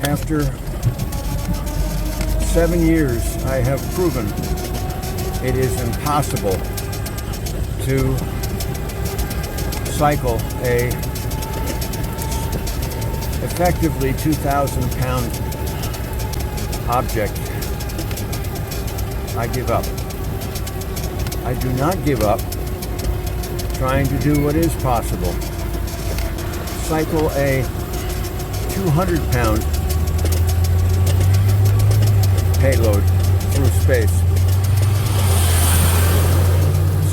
After 7 years, I have proven it is impossible to cycle a effectively 2,000-pound object. I give up. I do not give up trying to do what is possible. Cycle a 200-pound payload through space.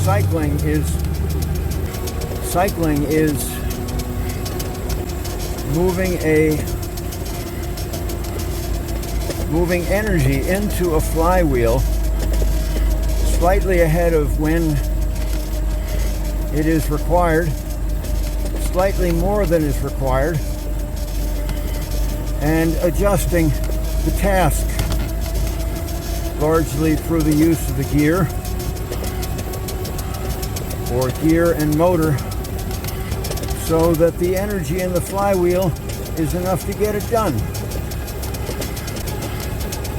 Cycling is moving energy into a flywheel slightly ahead of when it is required, slightly more than is required, and adjusting the task largely through the use of the gear or gear and motor, so that the energy in the flywheel is enough to get it done.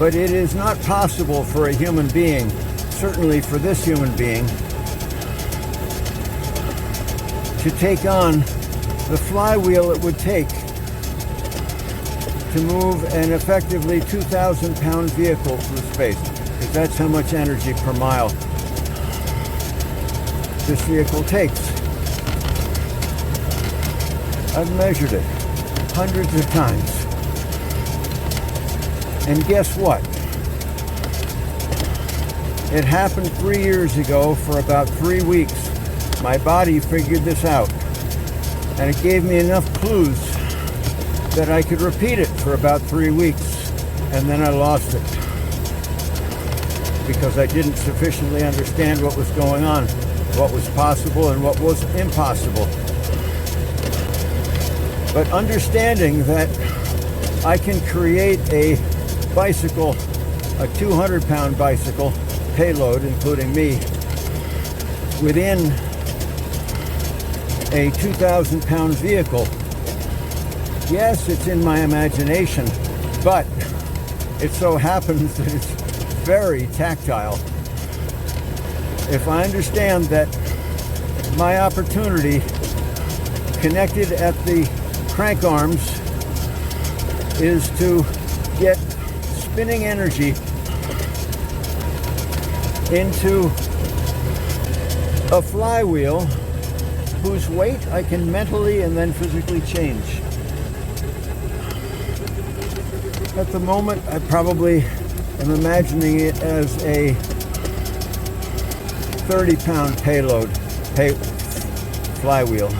But it is not possible for a human being, certainly for this human being, to take on the flywheel it would take to move an effectively 2,000-pound vehicle through space, because that's how much energy per mile this vehicle takes. I've measured it hundreds of times. And guess what? It happened 3 years ago for about 3 weeks. My body figured this out, and it gave me enough clues that I could repeat it for about 3 weeks, and then I lost it because I didn't sufficiently understand what was going on, what was possible and what was impossible. But understanding that I can create a bicycle, a 200-pound bicycle payload, including me, within a 2,000-pound vehicle. Yes, it's in my imagination, but it so happens that it's very tactile. If I understand that my opportunity connected at the crank arms is to get spinning energy into a flywheel whose weight I can mentally and then physically change. At the moment, I probably am imagining it as a 30-pound flywheel.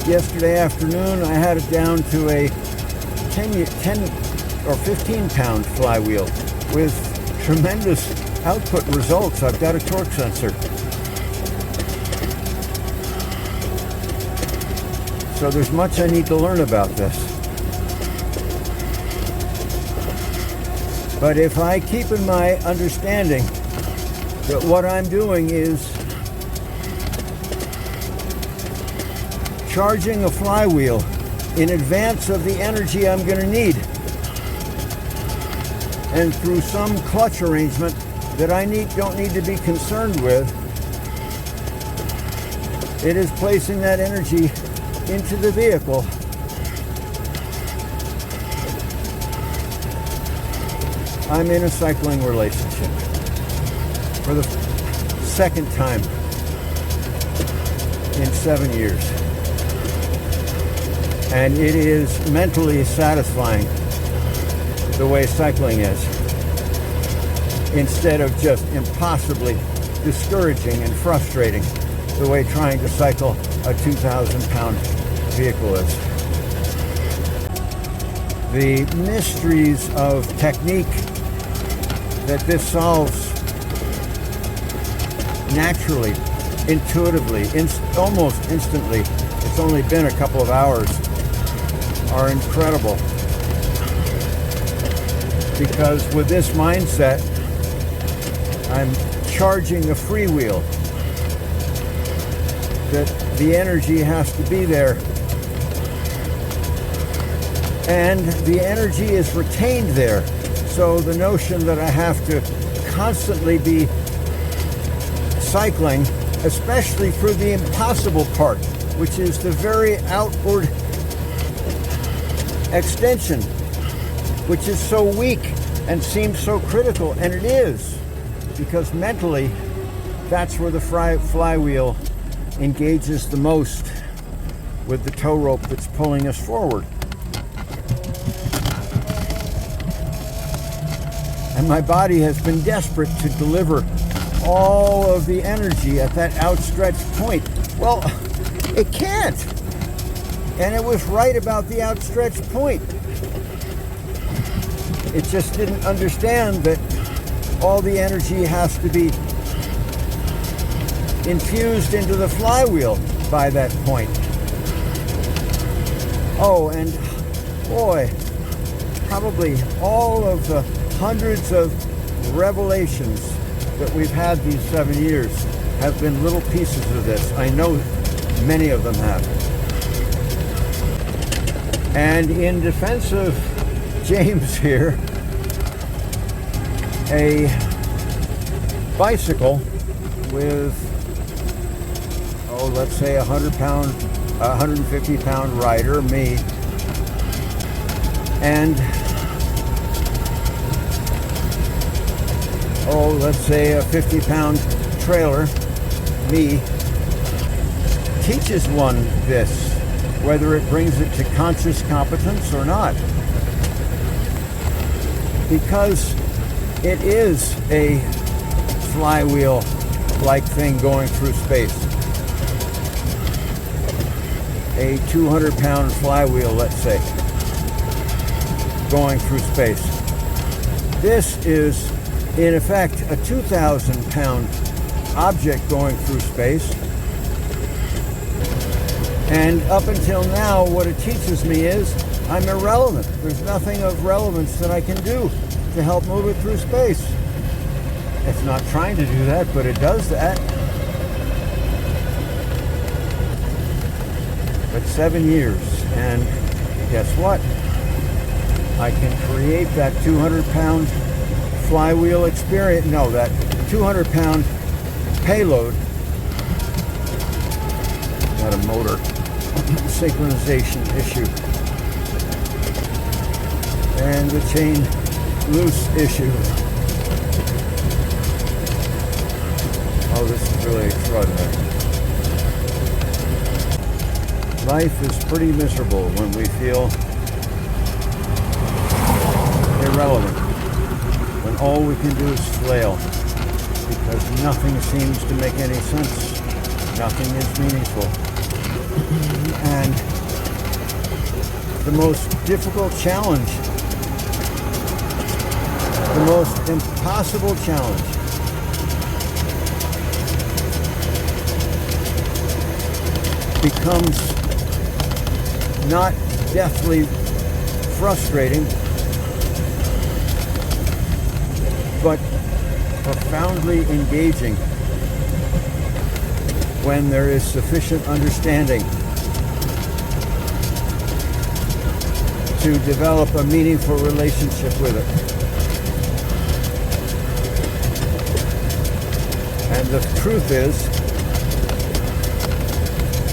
Yesterday afternoon, I had it down to a 10 or 15-pound flywheel with tremendous output results. I've got a torque sensor. So there's much I need to learn about this. But if I keep in my understanding that what I'm doing is charging a flywheel in advance of the energy I'm going to need, and through some clutch arrangement that I don't need to be concerned with, it is placing that energy into the vehicle. I'm in a cycling relationship for the second time in 7 years. And it is mentally satisfying the way cycling is, instead of just impossibly discouraging and frustrating the way trying to cycle a 2,000-pound vehicle is. The mysteries of technique that this solves naturally, intuitively, almost instantly, it's only been a couple of hours, are incredible. Because with this mindset, I'm charging a freewheel, that the energy has to be there and the energy is retained there. So the notion that I have to constantly be cycling, especially through the impossible part, which is the very outward extension, which is so weak and seems so critical, and it is, because mentally that's where the flywheel engages the most with the tow rope that's pulling us forward. And my body has been desperate to deliver all of the energy at that outstretched point. Well, it can't. And it was right about the outstretched point. It just didn't understand that all the energy has to be infused into the flywheel by that point. Oh, and boy, probably all of the hundreds of revelations that we've had these 7 years have been little pieces of this. I know many of them have. And in defense of James here, a bicycle with, let's say 150 pound rider, me, and let's say a 50 pound trailer, me, teaches one this, whether it brings it to conscious competence or not. Because it is a flywheel-like thing going through space. A 200 pound flywheel, let's say, going through space. This is, in effect, a 2,000 pound object going through space. And up until now, what it teaches me is I'm irrelevant. There's nothing of relevance that I can do to help move it through space. It's not trying to do that, but it does that. But 7 years, and guess what? I can create that 200 pound flywheel experience, no, that 200 pound payload. Got a motor synchronization issue. And the chain loose issue. Oh, this is really extraordinary. Life is pretty miserable when we feel irrelevant, when all we can do is flail, because nothing seems to make any sense, nothing is meaningful. And the most difficult challenge, the most impossible challenge, becomes not deathly frustrating, but profoundly engaging when there is sufficient understanding to develop a meaningful relationship with it. And the truth is,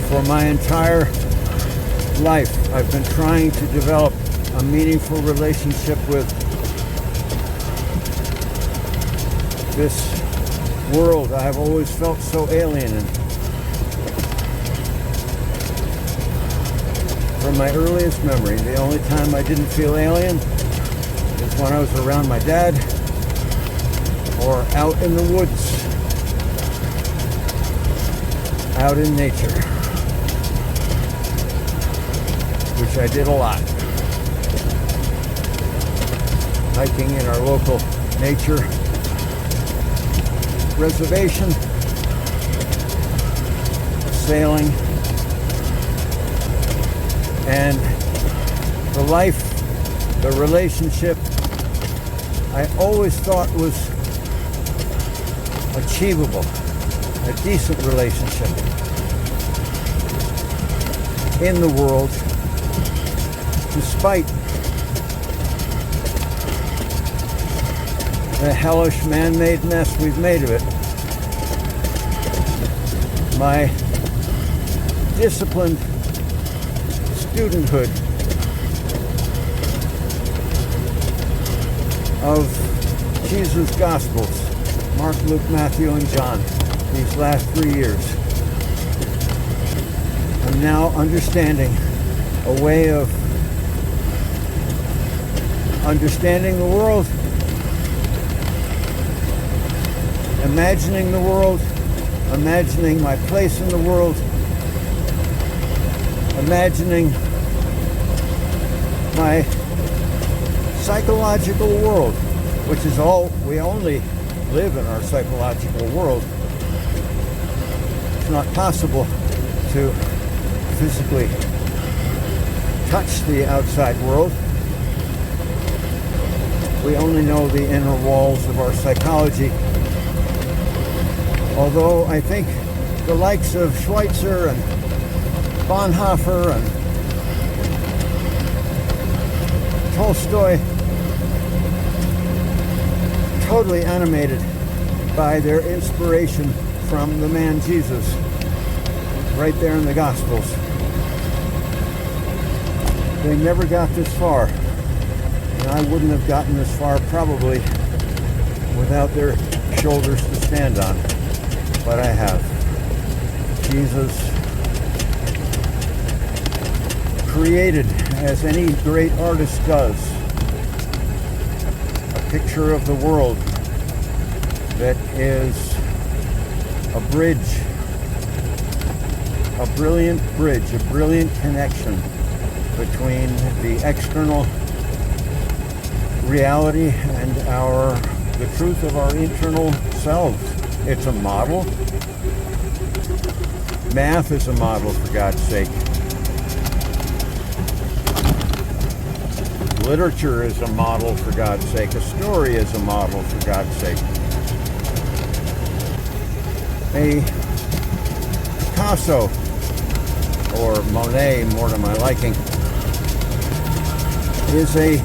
for my entire life, I've been trying to develop a meaningful relationship with this world I have always felt so alien in. From my earliest memory, the only time I didn't feel alien is when I was around my dad or out in the woods, out in nature, which I did a lot. Hiking in our local nature reservation, sailing, and the life, the relationship I always thought was achievable, a decent relationship. In the world despite the hellish man-made mess we've made of it, my disciplined studenthood of Jesus' Gospels, Mark, Luke, Matthew, and John, these last 3 years, I'm now understanding a way of understanding the world, imagining the world, imagining my place in the world, imagining my psychological world, which is all, we only live in our psychological world. It's not possible to physically touch the outside world. We only know the inner walls of our psychology. Although I think the likes of Schweitzer and Bonhoeffer and Tolstoy, totally animated by their inspiration from the man Jesus, right there in the Gospels. They never got this far, and I wouldn't have gotten this far probably without their shoulders to stand on, but I have. Jesus created, as any great artist does, a picture of the world that is a bridge, a brilliant bridge, a brilliant connection between the external reality and the truth of our internal selves. It's a model. Math is a model, for God's sake. Literature is a model, for God's sake. A story is a model, for God's sake. A Picasso, or Monet, more to my liking, is a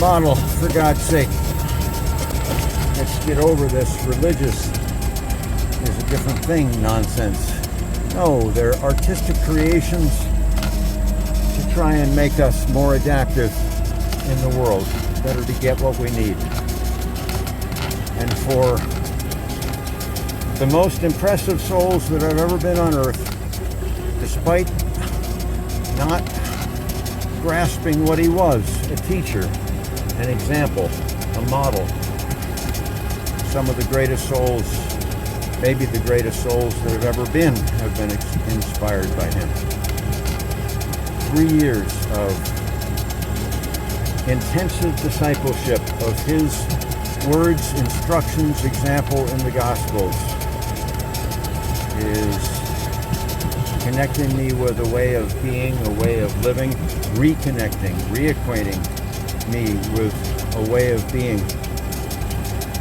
model, for God's sake. Let's get over this religious is a different thing nonsense. No, they're artistic creations to try and make us more adaptive in the world, better to get what we need. And for the most impressive souls that have ever been on earth, despite not grasping what he was, a teacher, an example, a model, some of the greatest souls, maybe the greatest souls that have ever been, have been inspired by him. 3 years of intensive discipleship of his words, instructions, example in the Gospels is connecting me with a way of being, a way of living, reconnecting, reacquainting me with a way of being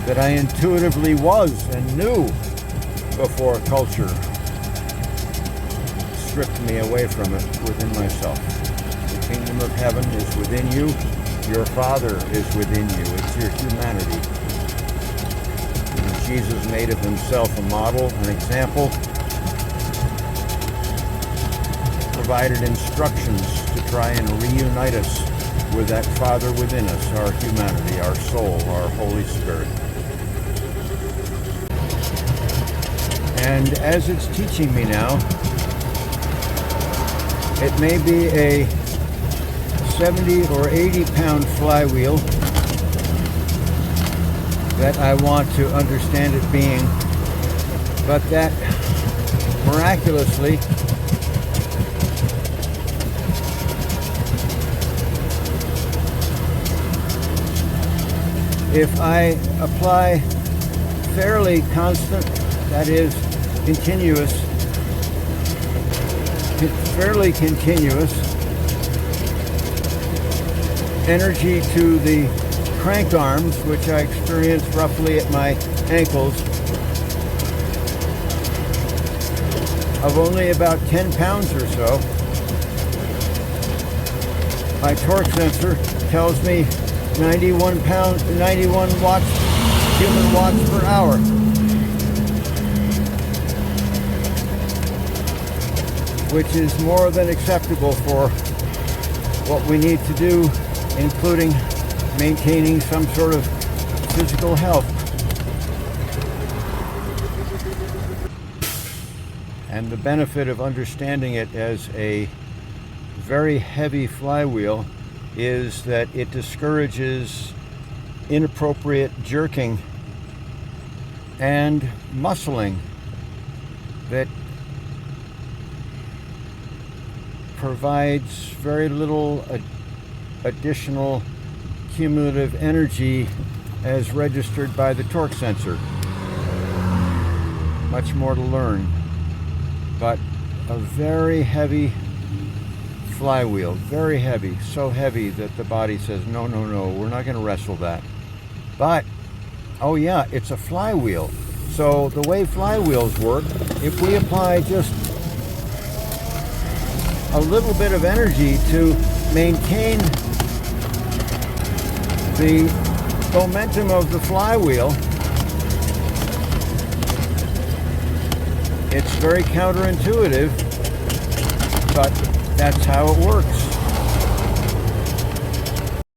that I intuitively was and knew before culture stripped me away from it within myself. The kingdom of heaven is within you. Your Father is within you. It's your humanity. And Jesus made of himself a model, an example, provided instructions to try and reunite us with that Father within us, our humanity, our soul, our Holy Spirit. And as it's teaching me now, it may be a 70 or 80 pound flywheel that I want to understand it being, but that miraculously if I apply fairly constant, that is continuous, fairly continuous energy to the crank arms, which I experience roughly at my ankles, of only about 10 pounds or so, My torque sensor tells me 91 watts, human watts per hour. Which is more than acceptable for what we need to do, including maintaining some sort of physical health. And the benefit of understanding it as a very heavy flywheel is that it discourages inappropriate jerking and muscling that provides very little additional cumulative energy as registered by the torque sensor. Much more to learn, but a very heavy flywheel, very heavy, so heavy that the body says, no, we're not going to wrestle that. But, oh yeah, it's a flywheel. So the way flywheels work, if we apply just a little bit of energy to maintain the momentum of the flywheel, it's very counterintuitive, but that's how it works.